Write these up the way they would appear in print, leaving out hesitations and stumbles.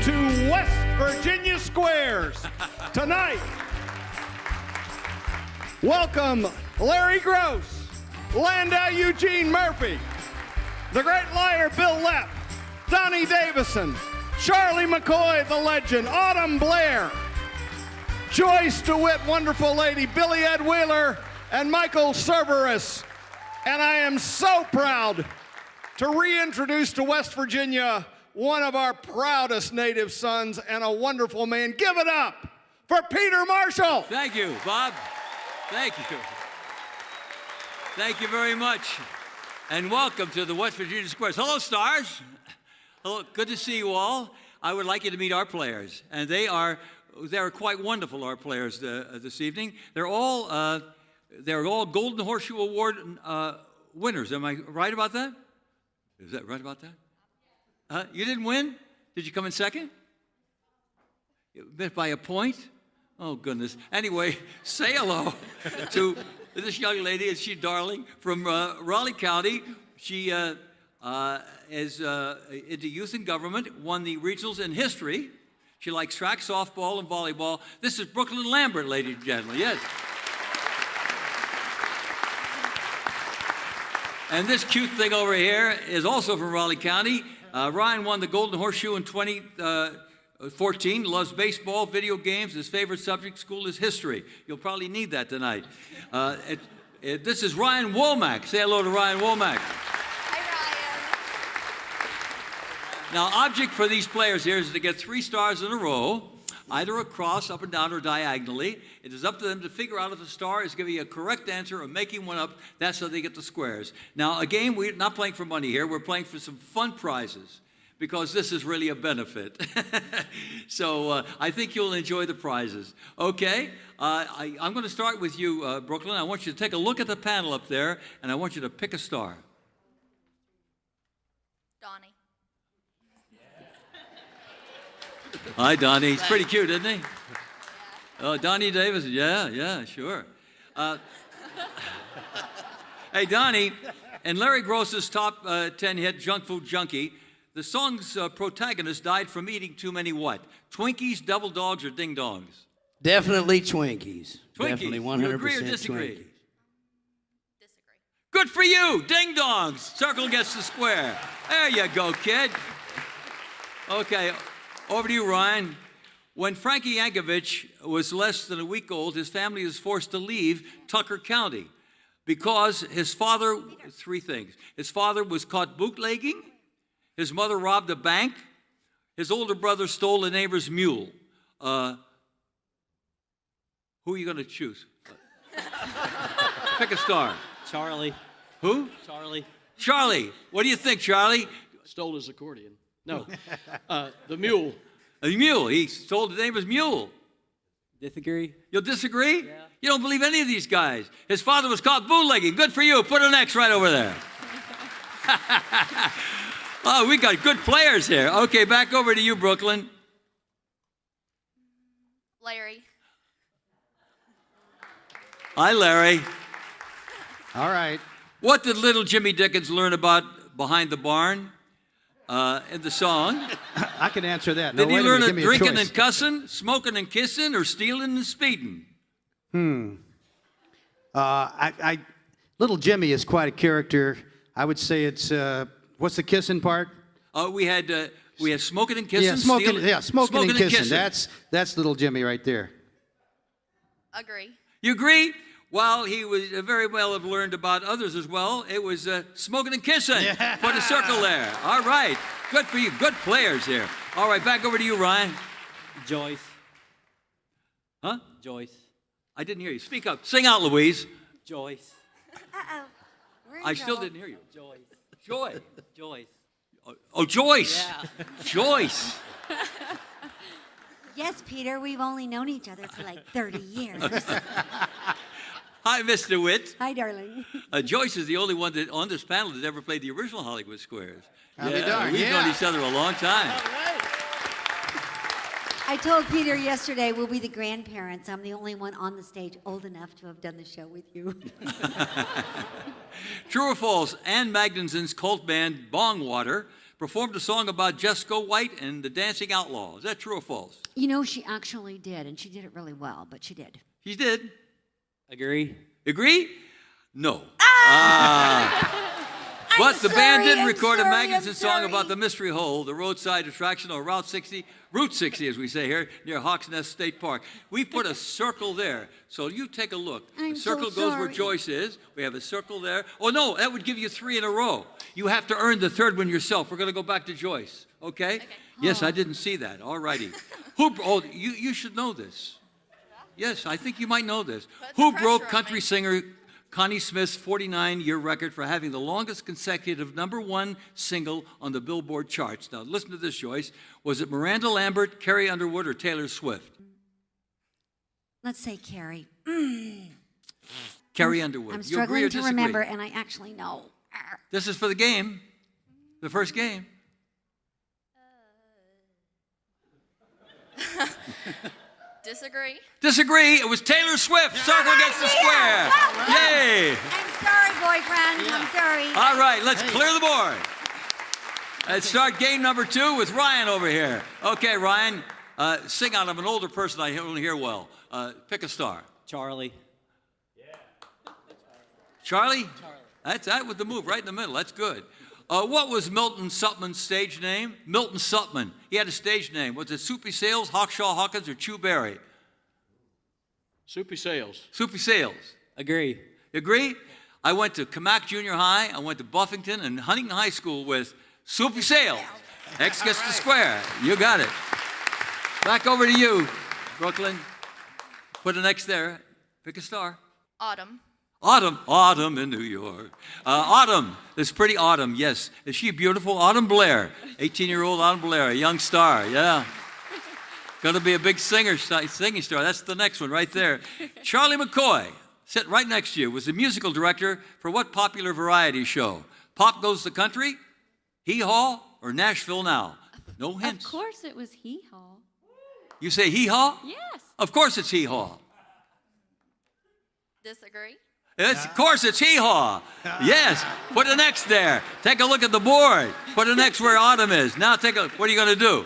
to West Virginia Squares. Tonight, welcome Larry Gross, Landau Eugene Murphy, the Great Liar Bill Lepp, Donnie Davison, Charlie McCoy, the legend, Autumn Blair, Joyce DeWitt, wonderful lady, Billy Ed Wheeler, and Michael Cerveris. And I am so proud to reintroduce to West Virginia one of our proudest native sons and a wonderful man. Give it up for Peter Marshall. Thank you, Bob. Thank you. Thank you very much. And welcome to the West Virginia Squares. Hello, stars. Hello, good to see you all. I would like you to meet our players. And they are quite wonderful, our players this evening. They're all Golden Horseshoe Award winners. Am I right about that? Is that right about that? You didn't win? Did you come in second? By a point? Oh, goodness. Anyway, say hello to this young lady. Is she darling? From Raleigh County. She is into youth and government, won the regionals in history. She likes track, softball, and volleyball. This is Brooklyn Lambert, ladies and gentlemen. Yes. And this cute thing over here is also from Raleigh County. Ryan won the Golden Horseshoe in 2014, loves baseball, video games. His favorite subject school is history. You'll probably need that tonight. This is Ryan Womack. Say hello to Ryan Womack. Hi, Ryan. Now, object for these players here is to get 3 stars in a row, either across, up and down, or diagonally. It is up to them to figure out if a star is giving you a correct answer or making one up. That's how they get the squares. Now, again, we're not playing for money here. We're playing for some fun prizes because this is really a benefit. So I think you'll enjoy the prizes. Okay, I'm going to start with you, Brooklyn. I want you to take a look at the panel up there, and I want you to pick a star. Donnie. Hi, Donnie. He's pretty cute, isn't he? Oh, Donnie Davis. Yeah, sure. Hey, Donnie, in Larry Gross's top 10 hit, Junk Food Junkie, the song's protagonist died from eating too many what? Twinkies, Devil Dogs, or Ding Dongs? Definitely Twinkies. Twinkies. Definitely 100% You agree or disagree? Twinkies. Disagree. Good for you. Ding Dongs. Circle gets the square. There you go, kid. Okay. Over to you, Ryan. When Frankie Yankovic was less than a week old, his family was forced to leave Tucker County because his father, 3 things. His father was caught bootlegging, his mother robbed a bank, his older brother stole a neighbor's mule. Who are you going to choose? Pick a star. Charlie. Who? Charlie. Charlie. What do you think, Charlie? Stole his accordion. No. The mule. A mule. He stole the neighbor's mule. Disagree? You'll disagree? Yeah. You don't believe any of these guys. His father was caught bootlegging. Good for you. Put an X right over there. Oh, we got good players here. Okay, back over to you, Brooklyn. Larry. Hi, Larry. All right. What did little Jimmy Dickens learn about behind the barn in the song? I can answer that. Did No, he wait a learn minute, it give me a drinking choice. and cussing, smoking and kissing, or stealing and speeding? Little Jimmy is quite a character. I would say it's what's the kissing part? We had smoking and kissing. Yeah, smoking. stealing, Yeah, smoking and kissing. That's little Jimmy right there. Agree. You agree? Well, he was very well have learned about others as well. It was smoking and kissing. Yeah. Put a circle there. All right. Good for you. Good players here. All right, back over to you, Ryan. Joyce. Huh? Joyce. I didn't hear you. Speak up. Sing out, Louise. Joyce. Uh-oh. We're in I still trouble. didn't hear you. Joyce. Joy. Joyce. Oh, Joyce. Yeah. Joyce. Yes, Peter, we've only known each other for like 30 years. Hi, Mr. Witt. Hi, darling. Joyce is the only one that on this panel that ever played the original Hollywood Squares. I'll be darned, We've known each other a long time. I told Peter yesterday we'll be the grandparents. I'm the only one on the stage old enough to have done the show with you. True or false, Ann Magnuson's cult band Bongwater performed a song about Jesco White and the Dancing Outlaw. Is that true or false? You know, she actually did, and she did it really well, but she did. She did. Agree. Agree? No. But the band did record a magazine song about the Mystery Hole, the roadside attraction on Route 60, as we say here, near Hawks Nest State Park. We put a circle there. So you take a look. I'm the circle so goes where sorry. Joyce is. We have a circle there. Oh, no, that would give you 3 in a row. You have to earn the third one yourself. We're going to go back to Joyce. Okay? Yes, I didn't see that. All righty. You should know this. Yes, I think you might know this. Put the Who pressure broke on country me. singer Connie Smith's 49-year record for having the longest consecutive #1 single on the Billboard charts? Now, listen to this, Joyce. Was it Miranda Lambert, Carrie Underwood, or Taylor Swift? Let's say Carrie. Carrie Underwood. I'm You agree struggling or to disagree? remember, and I actually know. This is for the game, the first game. Disagree. Disagree. It was Taylor Swift. Circle gets the square. Yay. I'm sorry, boyfriend. I'm sorry. All right, let's clear the board. Let's start game number 2 with Ryan over here. Okay, Ryan, sing out. I'm an older person. I don't hear well. Pick a star. Charlie. Charlie? That's that with the move right in the middle. That's good. What was Milton Sutman's stage name? Milton Sutman. He had a stage name. Was it Soupy Sales, Hawkshaw Hawkins, or Chew Berry? Soupy Sales. Soupy Sales. Agree. You agree? I went to Camac Junior High. I went to Buffington and Huntington High School with Soupy Sales. X gets the square. You got it. Back over to you, Brooklyn. Put an X there. Pick a star. Autumn. Autumn in New York. Autumn, this pretty Autumn, yes. Is she beautiful? Autumn Blair, 18-year-old Autumn Blair, a young star, yeah. Gonna be a big singing star. That's the next one right there. Charlie McCoy, sitting right next to you, was the musical director for what popular variety show? Pop Goes the Country, Hee Haw, or Nashville Now? No hints. Of course it was Hee Haw. You say Hee Haw? Yes. Of course it's Hee Haw. Disagree. Of course, it's Hee Haw. Yes. Put an X there. Take a look at the board. Put an X where Autumn is. Now what are you going to do?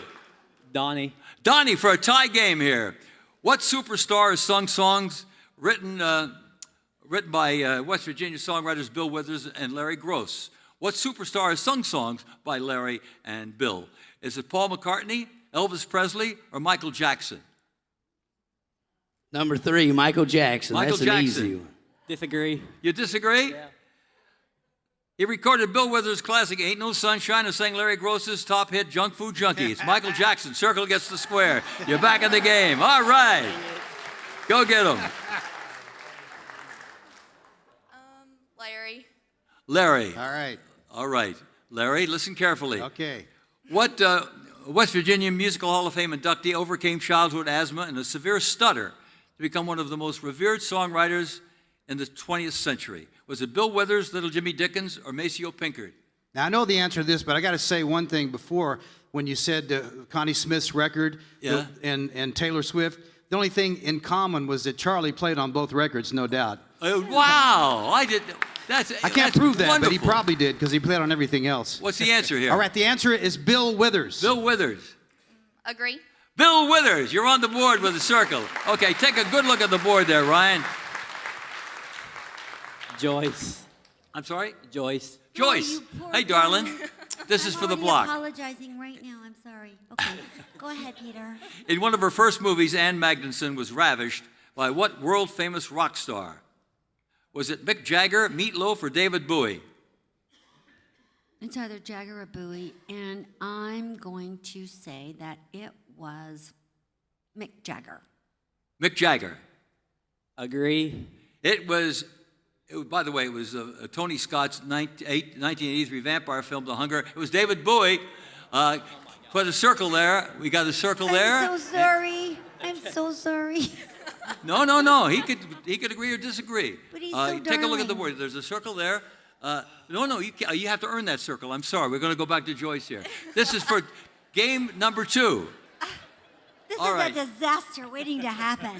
Donnie. Donnie, for a tie game here. What superstar has sung songs written by West Virginia songwriters Bill Withers and Larry Gross? What superstar has sung songs by Larry and Bill? Is it Paul McCartney, Elvis Presley, or Michael Jackson? Number 3, Michael Jackson. Michael That's an Jackson. easy one. Disagree. You disagree? Yeah. He recorded Bill Withers' classic Ain't No Sunshine and sang Larry Gross's top hit Junk Food Junkie. It's Michael Jackson. Circle gets the square. You're back in the game. All right. Go get him. Larry. Larry. All right. All right. Larry, listen carefully. Okay. What West Virginia Musical Hall of Fame inductee overcame childhood asthma and a severe stutter to become one of the most revered songwriters in the 20th century? Was it Bill Withers, Little Jimmy Dickens, or Maceo Pinkard? Now, I know the answer to this, but I got to say one thing before when you said Connie Smith's record Yeah. and Taylor Swift. The only thing in common was that Charlie played on both records, no doubt. Wow. I I can't that's prove that, but he wonderful. probably did because he played on everything else. What's the answer here? All right, the answer is Bill Withers. Bill Withers. Agree. Bill Withers, you're on the board with a circle. Okay, take a good look at the board there, Ryan. Joyce. I'm sorry? Joyce. Joyce. you poor Hey, guy. darling. This is I'm for the already block. apologizing right now. I'm sorry. Okay, go ahead, Peter. In one of her first movies, Ann Magnuson was ravished by what world-famous rock star? Was it Mick Jagger, Meatloaf, or David Bowie? It's either Jagger or Bowie, and I'm going to say that it was Mick Jagger. Mick Jagger. Agree. By the way, it was Tony Scott's 1983 vampire film, The Hunger. It was David Bowie. Put a circle there. We got a circle there. I'm so sorry. I'm so sorry. No. He could agree or disagree. But he's so Take a look at the darling. board. There's a circle there. No. You have to earn that circle. I'm sorry. We're going to go back to Joyce here. This is for game number 2. This All is right. a disaster waiting to happen.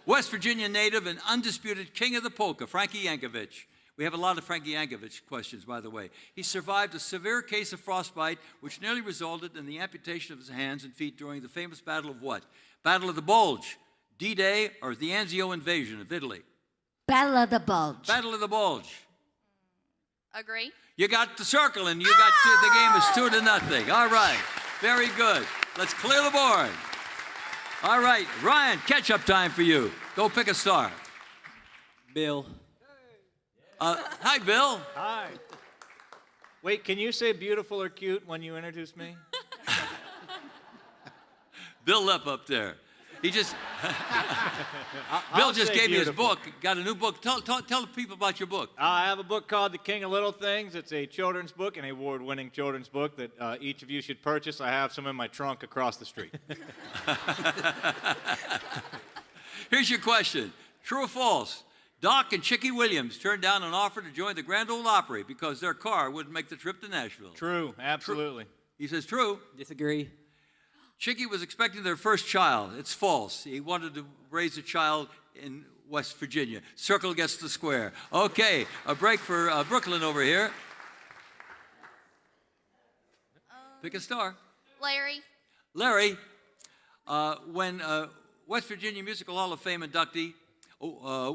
West Virginia native and undisputed king of the polka, Frankie Yankovic. We have a lot of Frankie Yankovic questions, by the way. He survived a severe case of frostbite, which nearly resulted in the amputation of his hands and feet during the famous Battle of what? Battle of the Bulge, D-Day, or the Anzio invasion of Italy? Battle of the Bulge. Battle of the Bulge. Agree. You got the circle, and you got two. The game is 2-0. All right, very good. Let's clear the board. All right, Ryan, catch-up time for you. Go pick a star. Bill. Hi, Bill. Hi. Wait, can you say beautiful or cute when you introduce me? Bill Lepp up there. He just Bill I'll just say gave me his beautiful. book. Got a new book. Tell the people about your book. I have a book called The King of Little Things. It's a children's book, an award-winning children's book that each of you should purchase. I have some in my trunk across the street. Here's your question. True or false? Doc and Chicky Williams turned down an offer to join the Grand Ole Opry because their car wouldn't make the trip to Nashville. True, absolutely. He says true. Disagree. Chicky was expecting their first child. It's false. He wanted to raise a child in West Virginia. Circle gets the square. Okay, a break for Brooklyn over here. Pick a star. Larry. Larry, when West Virginia Musical Hall of Fame inductee,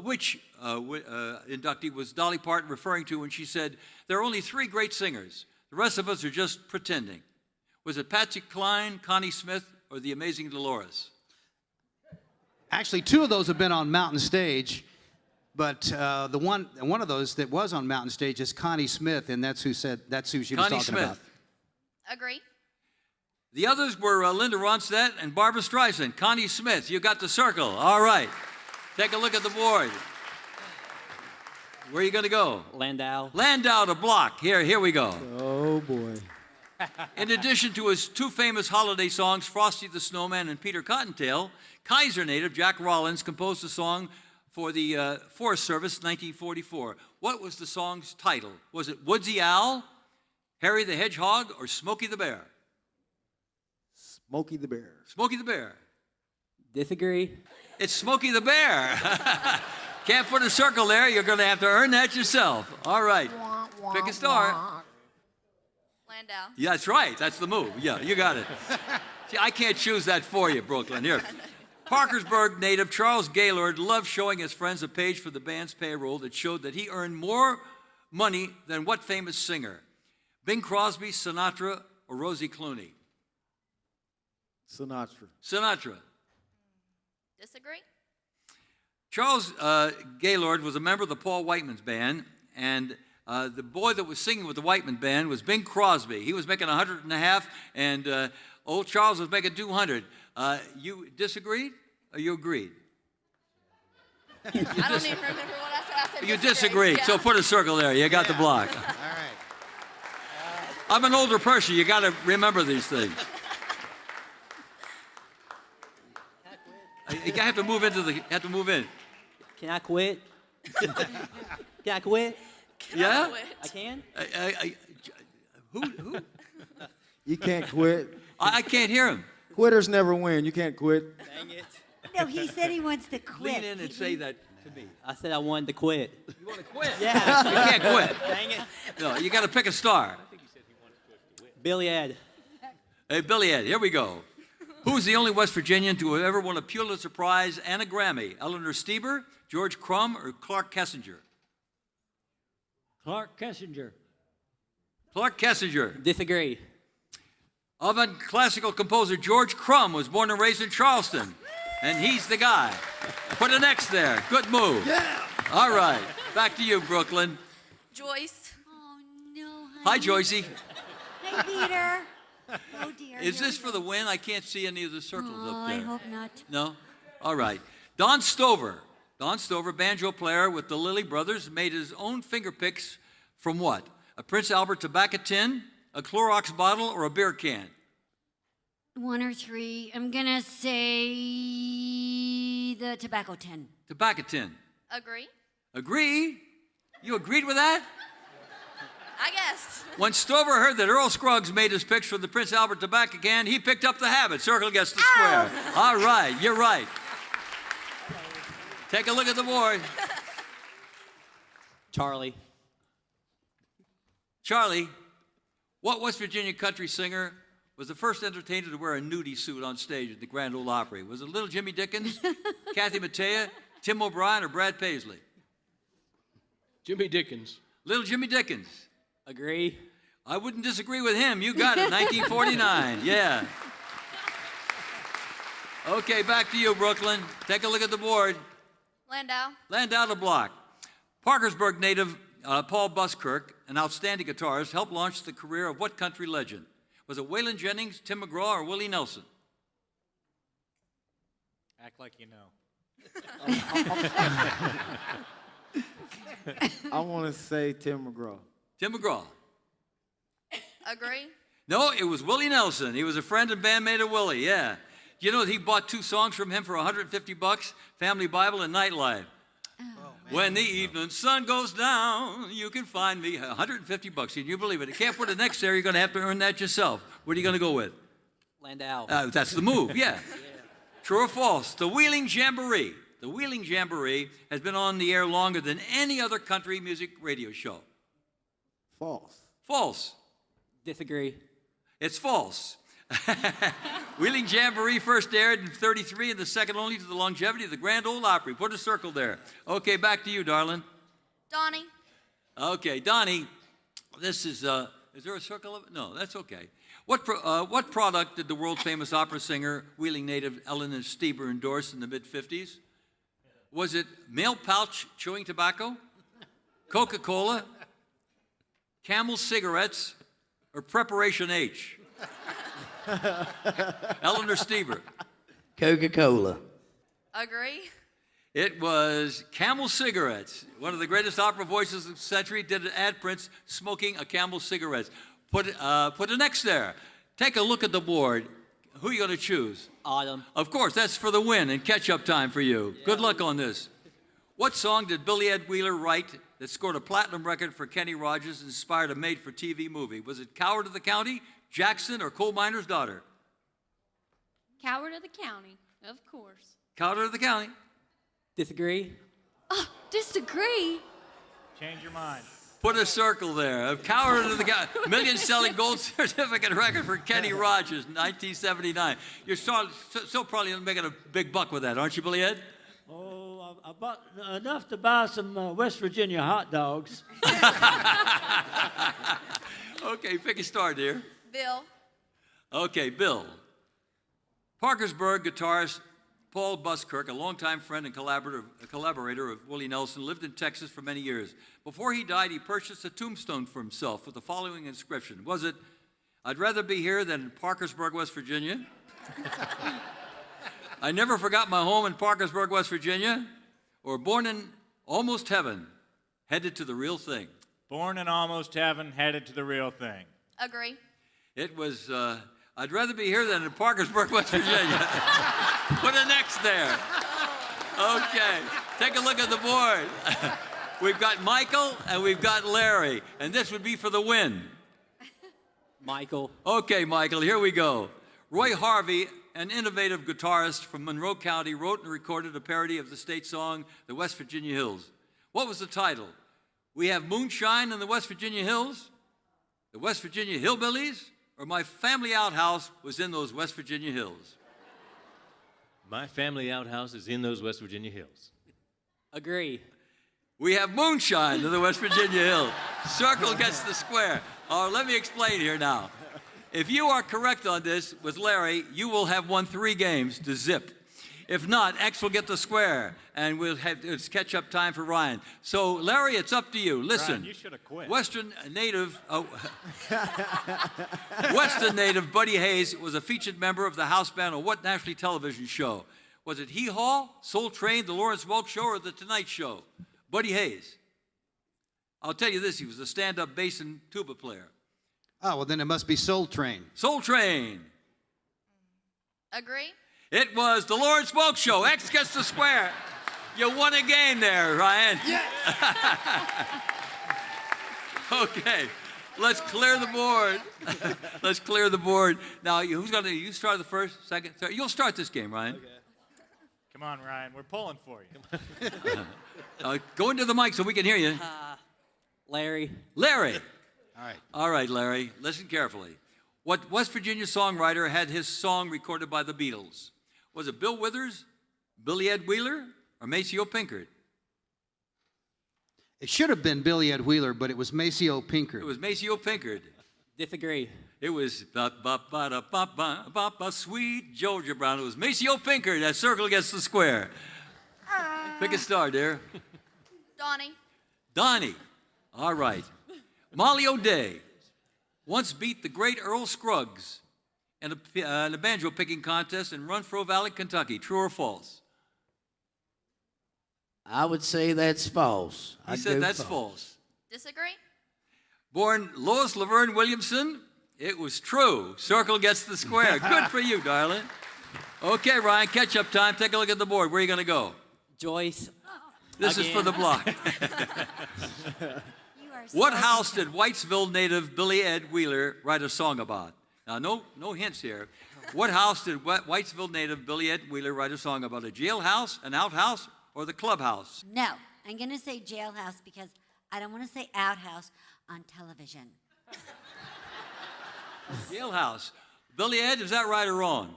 which inductee was Dolly Parton referring to when she said, there are only 3 great singers. The rest of us are just pretending. Was it Patsy Cline, Connie Smith, or the amazing Dolores? Actually, 2 of those have been on Mountain Stage, but the one of those that was on Mountain Stage is Connie Smith, and that's who she was Connie talking Smith. about. Agree. The others were Linda Ronstadt and Barbara Streisand. Connie Smith, you got the circle. All right. Take a look at the board. Where are you going to go? Landau. Landau to block. Here we go. Oh, boy. In addition to his 2 famous holiday songs, Frosty the Snowman and Peter Cottontail, Kaiser native Jack Rollins composed a song for the Forest Service in 1944. What was the song's title? Was it Woodsy Owl, Harry the Hedgehog, or Smokey the Bear? Smokey the Bear. Smokey the Bear. Disagree. It's Smokey the Bear. Can't put a circle there. You're going to have to earn that yourself. All right. Pick a star. Landau. Yeah, that's right. That's the move. Yeah, you got it. See, I can't choose that for you, Brooklyn. Here. Parkersburg native Charles Gaylord loved showing his friends a page for the band's payroll that showed that he earned more money than what famous singer? Bing Crosby, Sinatra, or Rosie Clooney? Sinatra. Sinatra. Disagree. Charles Gaylord was a member of the Paul Whiteman's band, and the boy that was singing with the Whiteman band was Bing Crosby. He was making $100.50, and old Charles was making $200. You disagreed, or you agreed? I don't even remember what I said. You disagreed, so put a circle there. You got the block. All right. I'm an older person. You got to remember these things. You have to move into the. Have to move in. Can I quit? Can I quit? Yeah. I can? Who? You can't quit. I can't hear him. Quitters never win. You can't quit. Dang it. No, he said he wants to quit. Lean in and say that to me. I said I wanted to quit. You want to quit? Yeah. You can't quit. Dang it. No, you got to pick a star. Billy Ed. Hey, Billy Ed, here we go. Who's the only West Virginian to have ever won a Pulitzer Prize and a Grammy? Eleanor Steber, George Crumb, or Clark Kessinger? Clark Kessinger. Clark Kessinger. Disagree. Avant classical composer George Crumb was born and raised in Charleston, and he's the guy. Put an X there. Good move. Yeah. All right. Back to you, Brooklyn. Joyce. Oh, no, Hi, honey. Joycey. Hi, Peter. Oh, dear. Is here this we for go. the win? I can't see any of the circles Oh, up I there. hope not. No? All right. Don Stover. Don Stover, banjo player with the Lilly Brothers, made his own finger picks from what? A Prince Albert tobacco tin, a Clorox bottle, or a beer can? 1 or 3. I'm going to say the tobacco tin. Tobacco tin. Agree. Agree? You agreed with that? I guess. When Stover heard that Earl Scruggs made his picks for the Prince Albert tobacco can, he picked up the habit. Circle gets the square. All right, you're right. Take a look at the board. Charlie. Charlie, what West Virginia country singer was the first entertainer to wear a nudie suit on stage at the Grand Ole Opry? Was it Little Jimmy Dickens, Kathy Mattea, Tim O'Brien, or Brad Paisley? Jimmy Dickens. Little Jimmy Dickens. Agree. I wouldn't disagree with him. You got it, 1949. Yeah. Okay, back to you, Brooklyn. Take a look at the board. Landau. Landau to block. Parkersburg native Paul Buskirk, an outstanding guitarist, helped launch the career of what country legend? Was it Waylon Jennings, Tim McGraw, or Willie Nelson? Act like you know. I want to say Tim McGraw. Tim McGraw. Agree. No, it was Willie Nelson. He was a friend and bandmate of Willie, yeah. You know, he bought 2 songs from him for $150, Family Bible and Nightlife. When the evening sun goes down, you can find me. $150. Can you believe it? You can't put it next there. You're going to have to earn that yourself. What are you going to go with? Landau. That's the move, yeah. True or false? The Wheeling Jamboree. The Wheeling Jamboree has been on the air longer than any other country music radio show. False. False. Disagree. It's false. Wheeling Jamboree first aired in '33 and the second only to the longevity of the Grand Ole Opry. Put a circle there. Okay, back to you, darling. Donnie. Okay, Donnie, this is there a circle of it? No, that's okay. What product did the world-famous opera singer, Wheeling native Eleanor Stieber endorse in the mid-'50s? Was it male pouch chewing tobacco, Coca-Cola, Camel cigarettes, or Preparation H? Eleanor Stieber. Coca-Cola. Agree. It was Camel cigarettes. One of the greatest opera voices of the century did an ad print smoking a Camel cigarette. Put an X there. Take a look at the board. Who are you going to choose? Autumn. Of course, that's for the win and catch-up time for you. Yeah. Good luck on this. What song did Billy Ed Wheeler write that scored a platinum record for Kenny Rogers and inspired a made-for-TV movie? Was it Coward of the County, Jackson, or Coal Miner's Daughter? Coward of the County, of course. Coward of the County. Disagree. Oh, disagree. Change your mind. Put a circle there. Of Coward of the County. Million-selling gold certificate record for Kenny Rogers, 1979. You're still probably making a big buck with that, aren't you, Billy Ed? Oh, I bought enough to buy some West Virginia hot dogs. Okay, pick a star, dear. Bill. Okay, Bill. Parkersburg guitarist Paul Buskirk, a longtime friend and collaborator of Willie Nelson, lived in Texas for many years. Before he died, he purchased a tombstone for himself with the following inscription. Was it, "I'd rather be here than in Parkersburg, West Virginia"? "I never forgot my home in Parkersburg, West Virginia"? Or "Born in almost heaven, headed to the real thing"? Born in almost heaven, headed to the real thing. Agree. It was, "I'd rather be here than in Parkersburg, West Virginia." Put an X there. Okay, take a look at the board. We've got Michael and we've got Larry, and this would be for the win. Michael. Okay, Michael, here we go. Roy Harvey, an innovative guitarist from Monroe County, wrote and recorded a parody of the state song, The West Virginia Hills. What was the title? "We Have Moonshine in the West Virginia Hills," "The West Virginia Hillbillies," or "My Family Outhouse Was in Those West Virginia Hills"? My family outhouse is in those West Virginia hills. Agree. We have moonshine in the West Virginia Hills. Circle gets the square. Let me explain here now. If you are correct on this with Larry, you will have won 3 games to zip. If not, X will get the square, and it's catch-up time for Ryan. So, Larry, it's up to you. Listen. Ryan, you should have quit. Western native Buddy Hayes was a featured member of the house band on what national television show? Was it Hee Haw, Soul Train, The Lawrence Welk Show, or The Tonight Show? Buddy Hayes. I'll tell you this, he was a stand-up bass and tuba player. Oh, well, then it must be Soul Train. Soul Train. Agree. It was The Lawrence Welk Show. X gets the square. You won a game there, Ryan. Yes. Okay, let's clear the board. Let's clear the board. Now, you start the first, second, third? You'll start this game, Ryan. Okay. Come on, Ryan. We're pulling for you. Go into the mic so we can hear you. Larry. Larry. All right. All right, Larry, listen carefully. What West Virginia songwriter had his song recorded by the Beatles? Was it Bill Withers, Billy Ed Wheeler, or Maceo Pinkard? It should have been Billy Ed Wheeler, but it was Maceo Pinkard. It was Maceo Pinkard. Disagree. It was ba-ba-ba-da-ba-ba, sweet Georgia Brown. It was Maceo Pinkard. That circle against the square. Pick a star, dear. Donnie. Donnie. All right. Molly O'Day once beat the great Earl Scruggs in a banjo picking contest in Renfro Valley, Kentucky. True or false? I would say that's false. He said that's false. Disagree? Born Lois Laverne Williamson, it was true. Circle gets the square. Good for you, darling. Okay, Ryan, catch up time. Take a look at the board. Where are you going to go? Joyce. This is for the block. What house did Whitesville native Billy Ed Wheeler write a song about? Now, no hints here. What house did Whitesville native Billy Ed Wheeler write a song about? A jailhouse, an outhouse, or the clubhouse? No, I'm going to say jailhouse because I don't want to say outhouse on television. Jailhouse. Billy Ed, is that right or wrong?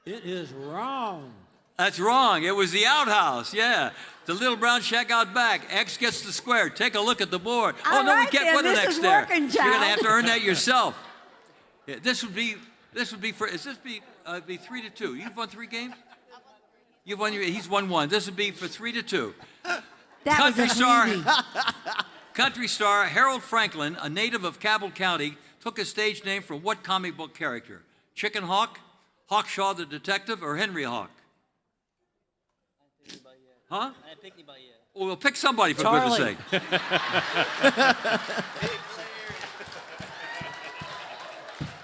It is wrong. That's wrong. It was the outhouse, yeah. The little brown shack out back. X gets the square. Take a look at the board. All oh, no, right, we can't then. put an This X is there. working, You're going to John. have to earn that yourself. Yeah, this would be for, is this be 3-2? You've won 3 games? You've won, he's won 1. This would be for 3-2. That was a movie. Country star Harold Franklin, a native of Cabell County, took his stage name from what comic book character? Chicken Hawk, Hawkshaw the Detective, or Henry Hawk? Huh? I didn't pick anybody yet. Well, we'll pick somebody for Charlie. goodness sake.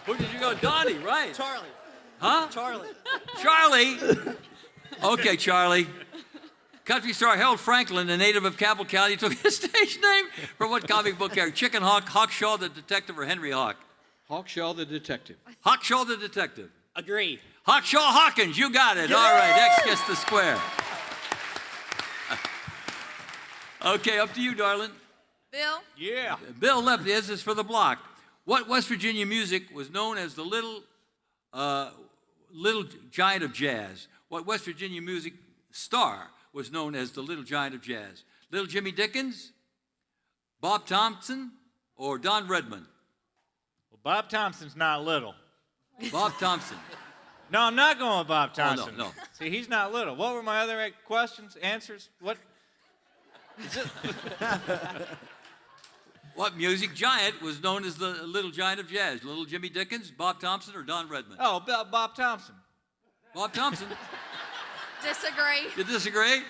Who did you go? Donnie, right? Charlie. Huh? Charlie. Charlie. Okay, Charlie. Country star Harold Franklin, a native of Cabell County, took his stage name from what comic book character? Chicken Hawk, Hawkshaw the Detective, or Henry Hawk? Hawkshaw the detective. Hawkshaw the Detective. Agree. Hawkshaw Hawkins, you got it. All right, X gets the square. Okay, up to you, darling. Bill? Yeah. Bill Left, this is for the block. What West Virginia music was known as the little giant of jazz? What West Virginia music star was known as the little giant of jazz? Little Jimmy Dickens, Bob Thompson, or Don Redman? Well, Bob Thompson's not little. Bob Thompson. No, I'm not going with Bob Oh, Thompson. no. See, he's not little. What were my other questions, answers? What? What music giant was known as the little giant of jazz? Little Jimmy Dickens, Bob Thompson, or Don Redman? Oh, Bob Thompson. Bob Thompson. Disagree. You disagree?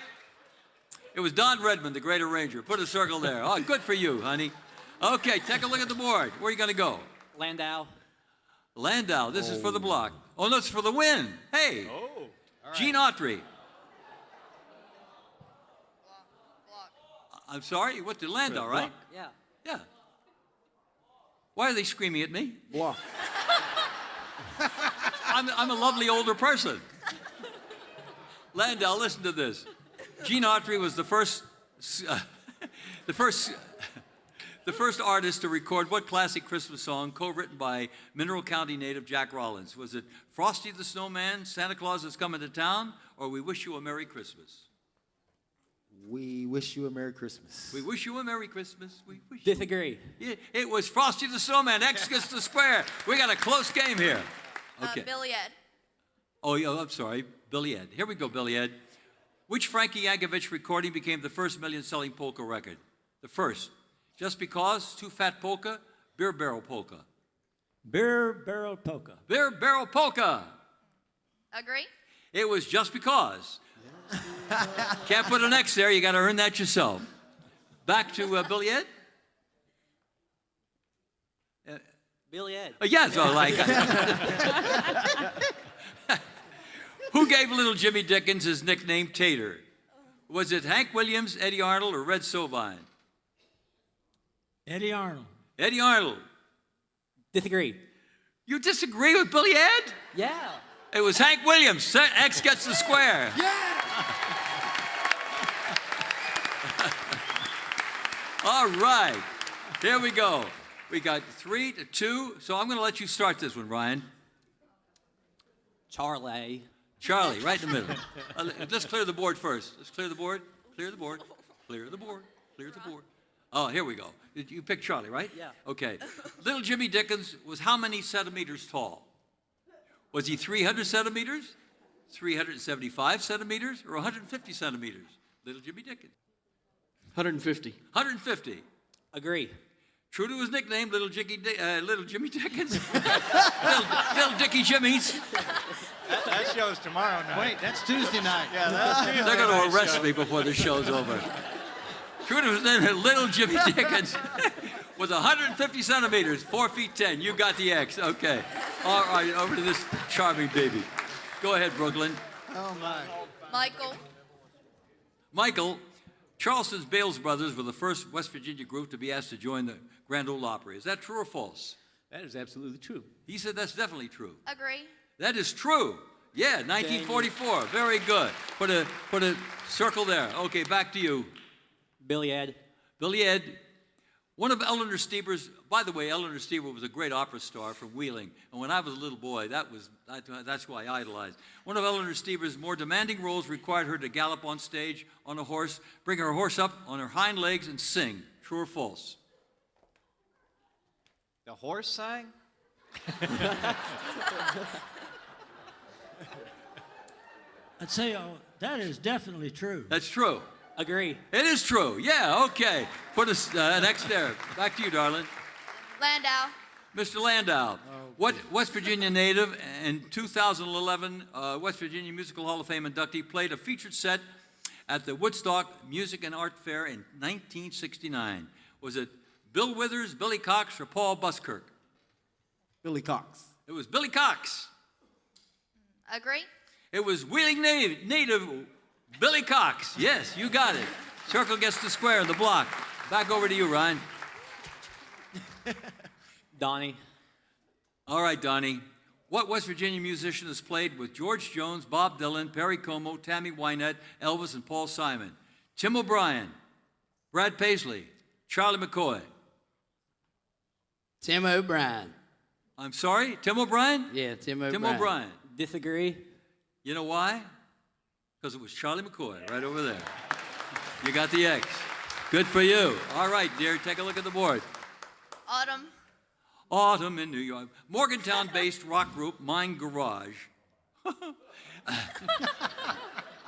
It was Don Redman, the great arranger. Put a circle there. Oh, good for you, honey. Okay, take a look at the board. Where are you going to go? Landau. Landau. This is for the block. Oh, no, it's for the win. Hey. Oh. Gene Autry. Block. I'm sorry? What did Landau, right? Yeah. Yeah. Why are they screaming at me? Block. I'm a lovely older person. Landau, listen to this. Gene Autry was the first artist to record what classic Christmas song co-written by Mineral County native Jack Rollins? Was it Frosty the Snowman, Santa Claus is Coming to Town, or We Wish You a Merry Christmas? We wish you a Merry Christmas. We wish you a Merry Christmas. We wish you. Disagree. Yeah, it was Frosty the Snowman. X gets the square. We got a close game here. Okay. Billy Ed. Oh, yeah, I'm sorry. Billy Ed. Here we go, Billy Ed. Which Frankie Yankovic recording became the first million-selling polka record? The first. Just Because, Too Fat Polka, Beer Barrel Polka. Beer barrel polka. Beer Barrel Polka. Agree? It was Just Because. Can't put an X there. You got to earn that yourself. Back to Billy Ed. Billy Ed. Yes, I like it. Who gave little Jimmy Dickens his nickname Tater? Was it Hank Williams, Eddie Arnold, or Red Sovine? Eddie Arnold. Eddie Arnold. Disagree. You disagree with Billy Ed? Yeah. It was Hank Williams. X gets the square. All right. Here we go. We got 3-2. So I'm going to let you start this one, Ryan. Charlie. Charlie, right in the middle. Let's clear the board first. Let's clear the board. Clear the board. Clear the board. Clear the board. Oh, here we go. You picked Charlie, right? Yeah. Okay. Little Jimmy Dickens was how many centimeters tall? Was he 300 centimeters, 375 centimeters, or 150 centimeters? Little Jimmy Dickens. 150. 150. Agree. True to his nickname, Little Jimmy Dickens. little Dickie Jimmies. That show's tomorrow night. Wait, that's Tuesday night. Yeah, that's Tuesday They're going night to arrest show. me before the show's over. True to his name, Little Jimmy Dickens was 150 centimeters, 4 feet 10. You got the X. Okay. All right, over to this charming baby. Go ahead, Brooklyn. Oh, my. Michael, Charleston's Bales Brothers were the first West Virginia group to be asked to join the Grand Ole Opry. Is that true or false? That is absolutely true. He said that's definitely true. Agree. That is true. Yeah, 1944. Very good. Put a circle there. Okay, back to you. Billy Ed. Billy Ed, one of Eleanor Steber's, by the way, Eleanor Steber was a great opera star from Wheeling. And when I was a little boy, that's who I idolized. One of Eleanor Steber's more demanding roles required her to gallop on stage on a horse, bring her horse up on her hind legs, and sing. True or false? The horse sang? I'd say that is definitely true. That's true. Agree. It is true. Yeah, okay. Put an X there. Back to you, darling. Landau. Mr. Landau, what West Virginia native and 2011 West Virginia Musical Hall of Fame inductee played a featured set at the Woodstock Music and Art Fair in 1969? Was it Bill Withers, Billy Cox, or Paul Buskirk? Billy Cox. It was Billy Cox. Agree. It was Wheeling native Billy Cox. Yes, you got it. Circle gets the square in the block. Back over to you, Ryan. Donnie. All right, Donnie. What West Virginia musician has played with George Jones, Bob Dylan, Perry Como, Tammy Wynette, Elvis, and Paul Simon? Tim O'Brien, Brad Paisley, Charlie McCoy. Tim O'Brien. I'm sorry, Tim O'Brien? Yeah, Tim O'Brien. Tim O'Brien. Disagree. You know why? Because it was Charlie McCoy right over there. You got the X. Good for you. All right, dear, take a look at the board. Autumn. Autumn in New York. Morgantown-based rock group Mind Garage.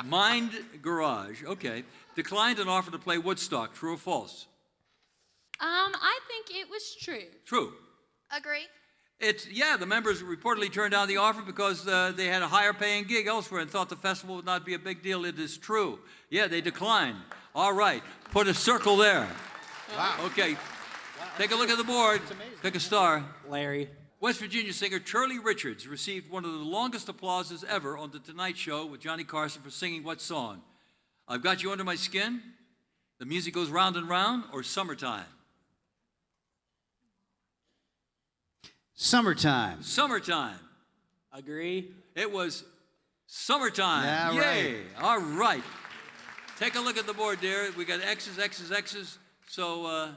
Mind Garage, okay. Declined an offer to play Woodstock. True or false? I think it was true. True. Agree. The members reportedly turned down the offer because they had a higher paying gig elsewhere and thought the festival would not be a big deal. It is true. Yeah, they declined. All right, put a circle there. Wow. Okay, take a look at the board. Pick a star. Larry. West Virginia singer Shirley Richards received one of the longest applauses ever on The Tonight Show with Johnny Carson for singing what song? I've Got You Under My Skin, The Music Goes Round and Round, or Summertime? Summertime. Summertime. Agree. It was Summertime. Yeah, Yay. right. All right. Take a look at the board, dear. We got X's, X's, X's. So,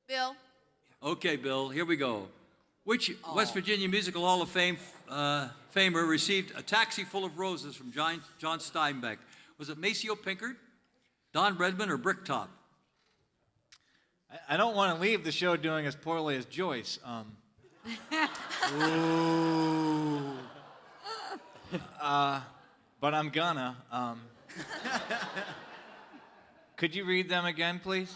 Bill. okay, Bill, here we go. Which West Virginia Musical Hall of Fame famer received a taxi full of roses from John Steinbeck? Was it Maceo Pinkard, Don Redman, or Bricktop? I don't want to leave the show doing as poorly as Joyce. But I'm gonna. Could you read them again, please?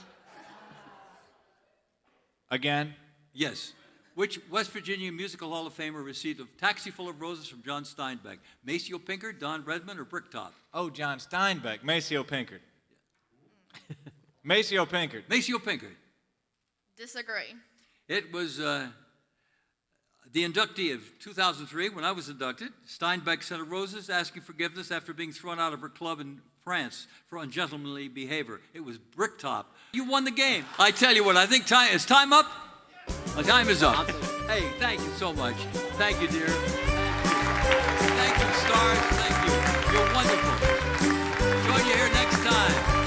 Again? Yes. Which West Virginia Musical Hall of Famer received a taxi full of roses from John Steinbeck? Maceo Pinkard, Don Redman, or Bricktop? Oh, John Steinbeck. Maceo Pinkard. Maceo Pinkard. Maceo Pinkard. Disagree. It was the inductee of 2003 when I was inducted. Steinbeck sent her roses asking forgiveness after being thrown out of her club in France for ungentlemanly behavior. It was Bricktop. You won the game. I tell you what, I think is time up? My time is up. Hey, thank you so much. Thank you, dear. Thank you, stars. Thank you. You're wonderful. Join you here next time.